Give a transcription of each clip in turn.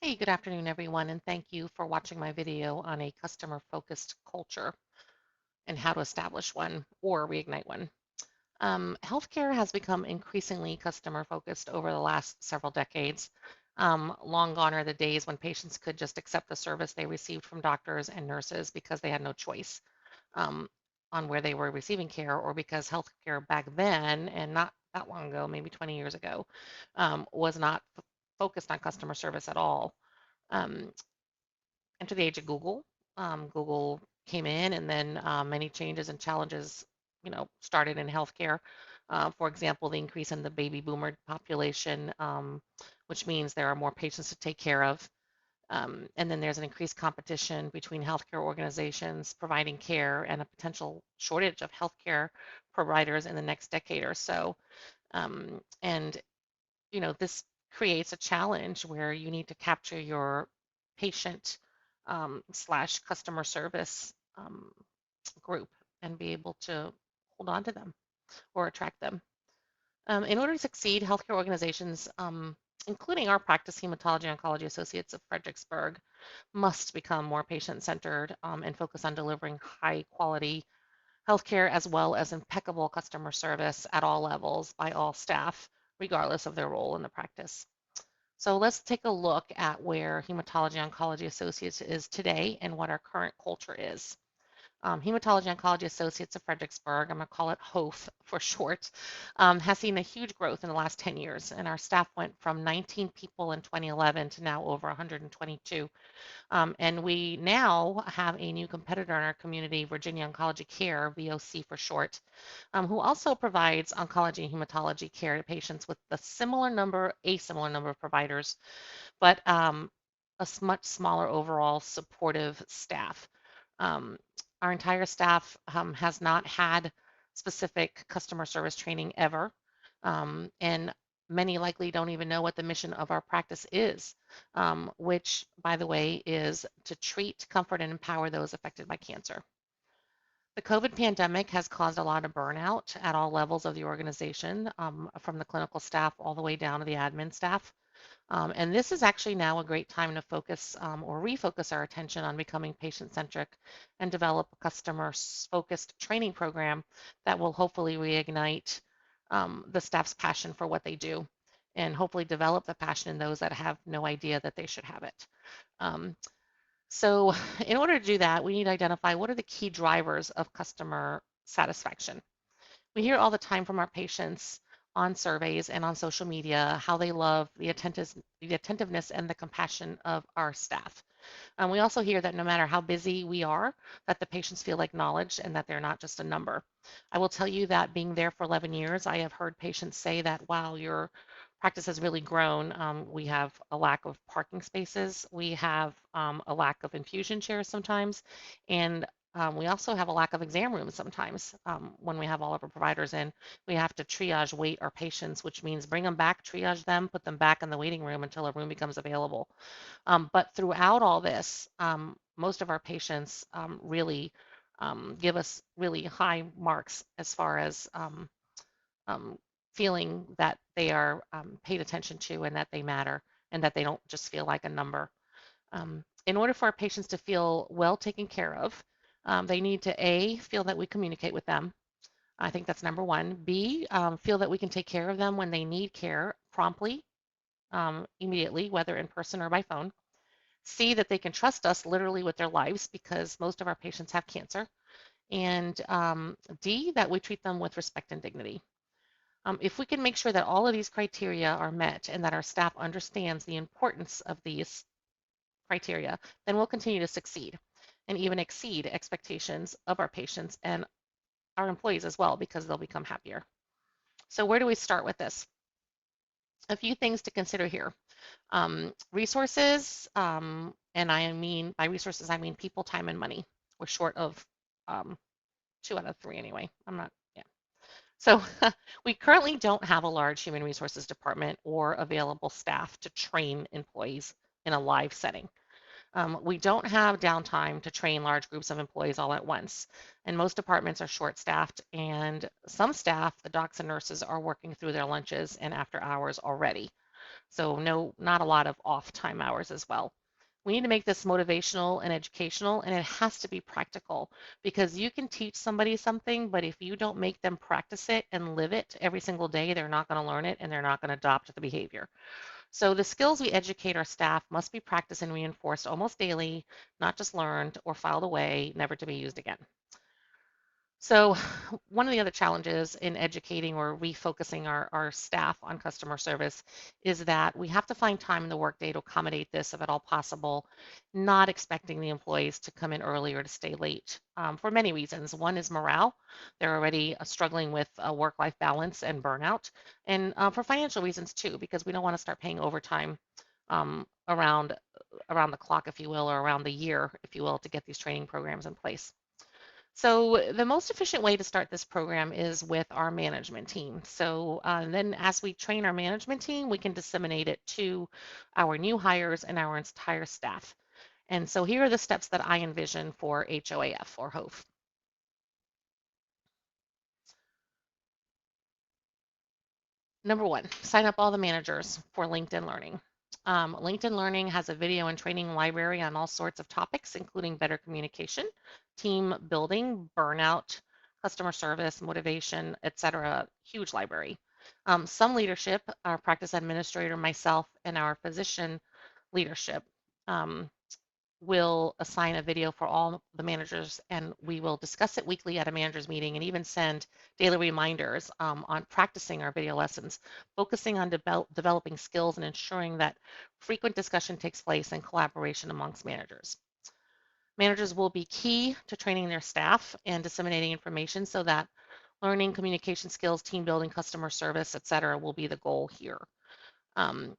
Hey, good afternoon, everyone, and thank you for watching my video on a customer-focused culture and how to establish one or reignite one. Healthcare has become increasingly customer-focused over the last several decades. Long gone are the days when patients could just accept the service they received from doctors and nurses because they had no choice um, on where they were receiving care, or because healthcare back then, and not that long ago, maybe 20 years ago, was not focused on customer service at all. Um, Enter the age of Google. Google came in, and then many changes and challenges, started in healthcare. For example, the increase in the baby boomer population, which means there are more patients to take care of. And then there's an increased competition between healthcare organizations providing care and a potential shortage of healthcare providers in the next decade or so. And this creates a challenge where you need to capture your patient slash customer service group and be able to hold on to them or attract them. In order to succeed, healthcare organizations, including our practice, Hematology Oncology Associates of Fredericksburg, must become more patient-centered and focus on delivering high-quality healthcare as well as impeccable customer service at all levels by all staff, regardless of their role in the practice. So let's take a look at where Hematology Oncology Associates is today and what our current culture is. Hematology Oncology Associates of Fredericksburg, I'm going to call it HOAF for short, has seen a huge growth in the last 10 years, and our staff went from 19 people in 2011 to now over 122. And we now have a new competitor in our community, Virginia Oncology Care, VOC for short, who also provides oncology and hematology care to patients with a similar number of providers, but a much smaller overall supportive staff. Um, our entire staff has not had specific customer service training ever, and many likely don't even know what the mission of our practice is, which, by the way, is to treat, comfort, and empower those affected by cancer. The COVID pandemic has caused a lot of burnout at all levels of the organization, from the clinical staff all the way down to the admin staff. And this is actually now a great time to focus or refocus our attention on becoming patient-centric and develop a customer-focused training program that will hopefully reignite the staff's passion for what they do and hopefully develop the passion in those that have no idea that they should have it. Um, so in order to do that, we need to identify what are the key drivers of customer satisfaction. We hear all the time from our patients on surveys and on social media how they love the attentiveness and the compassion of our staff. We also hear that no matter how busy we are, that the patients feel acknowledged and that they're not just a number. I will tell you that being there for 11 years, I have heard patients say that, wow, your practice has really grown. We have a lack of parking spaces. We have a lack of infusion chairs sometimes. And we also have a lack of exam rooms sometimes when we have all of our providers in. We have to triage wait our patients, which means bring them back, triage them, put them back in the waiting room until a room becomes available. But throughout all this, most of our patients really give us really high marks as far as um, feeling that they are paid attention to and that they matter and that they don't just feel like a number. In order for our patients to feel well taken care of, they need to A, feel that we communicate with them. I think that's number one. B, feel that we can take care of them when they need care promptly, immediately, whether in person or by phone. C, that they can trust us literally with their lives because most of our patients have cancer. And D, that we treat them with respect and dignity. If we can make sure that all of these criteria are met and that our staff understands the importance of these criteria, then we'll continue to succeed and even exceed expectations of our patients and our employees as well because they'll become happier. So where do we start with this? A few things to consider here. Resources, and I mean, by resources, I mean people, time, and money. We're short of um, 2 out of 3 anyway. I'm not, yeah. So we currently don't have a large human resources department or available staff to train employees in a live setting. We don't have downtime to train large groups of employees all at once, and most departments are short-staffed, and some staff, the docs and nurses, are working through their lunches and after hours already. So not a lot of off time hours as well. We need to make this motivational and educational, and it has to be practical because you can teach somebody something, but if you don't make them practice it and live it every single day, they're not going to learn it and they're not going to adopt the behavior. So the skills we educate our staff must be practiced and reinforced almost daily, not just learned or filed away, never to be used again. So one of the other challenges in educating or refocusing our staff on customer service is that we have to find time in the workday to accommodate this if at all possible, not expecting the employees to come in early or to stay late for many reasons. One is morale. They're already struggling with work-life balance and burnout, and for financial reasons too, because we don't want to start paying overtime around the clock, if you will, or around the year, if you will, to get these training programs in place. So the most efficient way to start this program is with our management team. So then as we train our management team, we can disseminate it to our new hires and our entire staff. And so here are the steps that I envision for HOAF or HOAF. Number one, sign up all the managers for LinkedIn Learning. LinkedIn Learning has a video and training library on all sorts of topics, including better communication, team building, burnout, customer service, motivation, etc. Huge library. Some leadership, our practice administrator, myself, and our physician leadership um, will assign a video for all the managers, and we will discuss it weekly at a managers meeting and even send daily reminders on practicing our video lessons, focusing on developing skills and ensuring that frequent discussion takes place and collaboration amongst managers. Managers will be key to training their staff and disseminating information so that learning communication skills, team building, customer service, et cetera, will be the goal here. Um,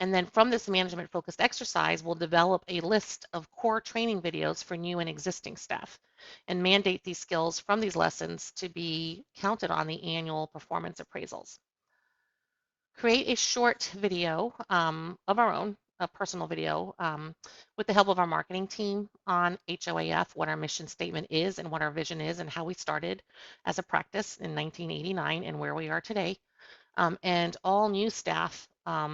and then from this management focused exercise, we'll develop a list of core training videos for new and existing staff and mandate these skills from these lessons to be counted on the annual performance appraisals. Create a short video of our own, a personal video, with the help of our marketing team on HOAF, what our mission statement is and what our vision is and how we started as a practice in 1989 and where we are today. And all new staff,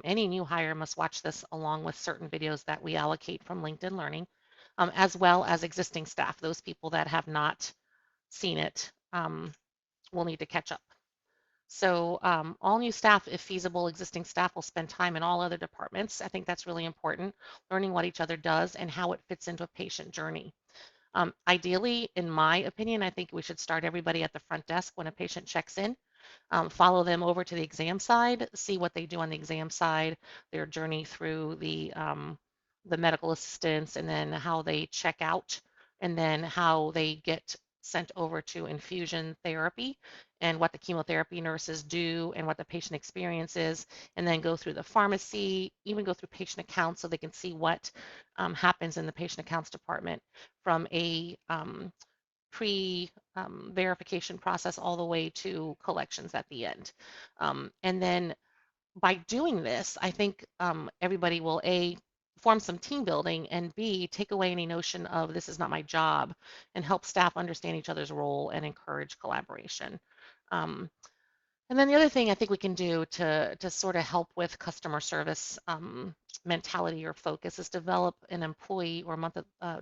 any new hire must watch this along with certain videos that we allocate from LinkedIn Learning, as well as existing staff. Those people that have not seen it will need to catch up. So all new staff, if feasible, existing staff will spend time in all other departments. I think that's really important, learning what each other does and how it fits into a patient journey. Ideally, in my opinion, I think we should start everybody at the front desk when a patient checks in. Follow them over to the exam side, see what they do on the exam side, their journey through the medical assistance, and then how they check out, and then how they get sent over to infusion therapy and what the chemotherapy nurses do and what the patient experience is, and then go through the pharmacy, even go through patient accounts so they can see what happens in the patient accounts department from a pre verification process all the way to collections at the end. And then by doing this, I think everybody will A, form some team building, and B, take away any notion of this is not my job and help staff understand each other's role and encourage collaboration. Um, and then the other thing I think we can do to sort of help with customer service mentality or focus is develop an employee or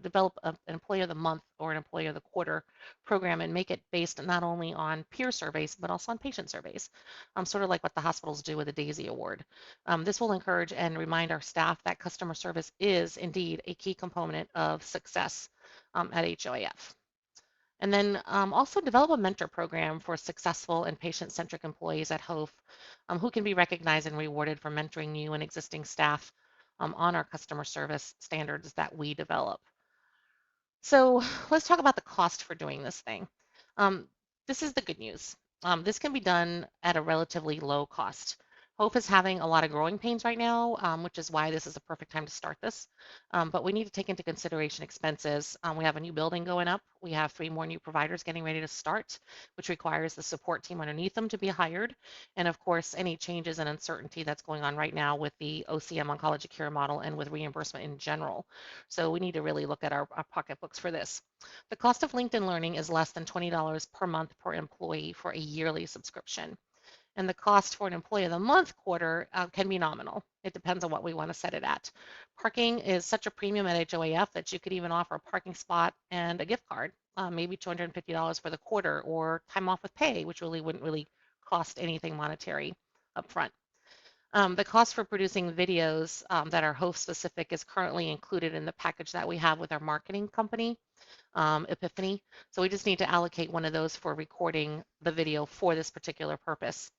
develop an employee of the month or an employee of the quarter program and make it based not only on peer surveys but also on patient surveys, sort of like what the hospitals do with the DAISY Award. This will encourage and remind our staff that customer service is indeed a key component of success at HOAF. And then also develop a mentor program for successful and patient-centric employees at HOAF who can be recognized and rewarded for mentoring new and existing staff on our customer service standards that we develop. So let's talk about the cost for doing this thing. Um, this is the good news. This can be done at a relatively low cost. Hope is having a lot of growing pains right now, which is why this is a perfect time to start this. But we need to take into consideration expenses. We have a new building going up. We have 3 more new providers getting ready to start, which requires the support team underneath them to be hired. And of course, any changes and uncertainty that's going on right now with the OCM oncology care model and with reimbursement in general. So we need to really look at our pocketbooks for this. The cost of LinkedIn Learning is less than $20 per month per employee for a yearly subscription. and the cost for an Employee of the Month quarter can be nominal. It depends on what we want to set it at. Parking is such a premium at HOAF that you could even offer a parking spot and a gift card, maybe $250 for the quarter, or time off with pay, which really wouldn't really cost anything monetary upfront. The cost for producing videos that are host specific is currently included in the package that we have with our marketing company, Epiphany. So we just need to allocate one of those for recording the video for this particular purpose.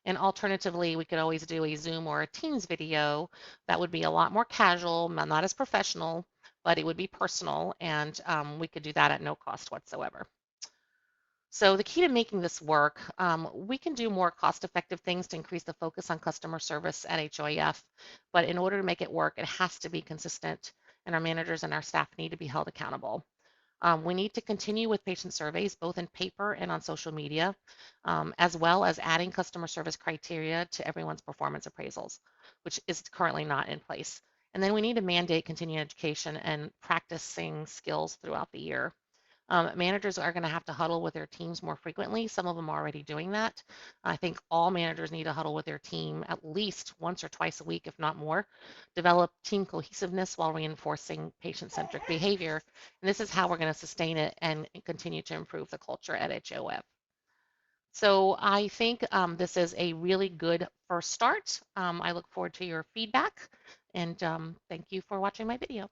And alternatively, we could always do a Zoom or a Teams video that would be a lot more casual, not as professional, but it would be personal, and we could do that at no cost whatsoever. So the key to making this work, we can do more cost-effective things to increase the focus on customer service at HOAF, but in order to make it work, it has to be consistent, and our managers and our staff need to be held accountable. We need to continue with patient surveys, both in paper and on social media, as well as adding customer service criteria to everyone's performance appraisals, which is currently not in place. And then we need to mandate continuing education and practicing skills throughout the year. Managers are going to have to huddle with their teams more frequently. Some of them are already doing that. I think all managers need to huddle with their team at least once or twice a week, if not more. Develop team cohesiveness while reinforcing patient-centric behavior. And this is how we're going to sustain it and continue to improve the culture at HOAF. So I think this is a really good first start. I look forward to your feedback, and thank you for watching my video.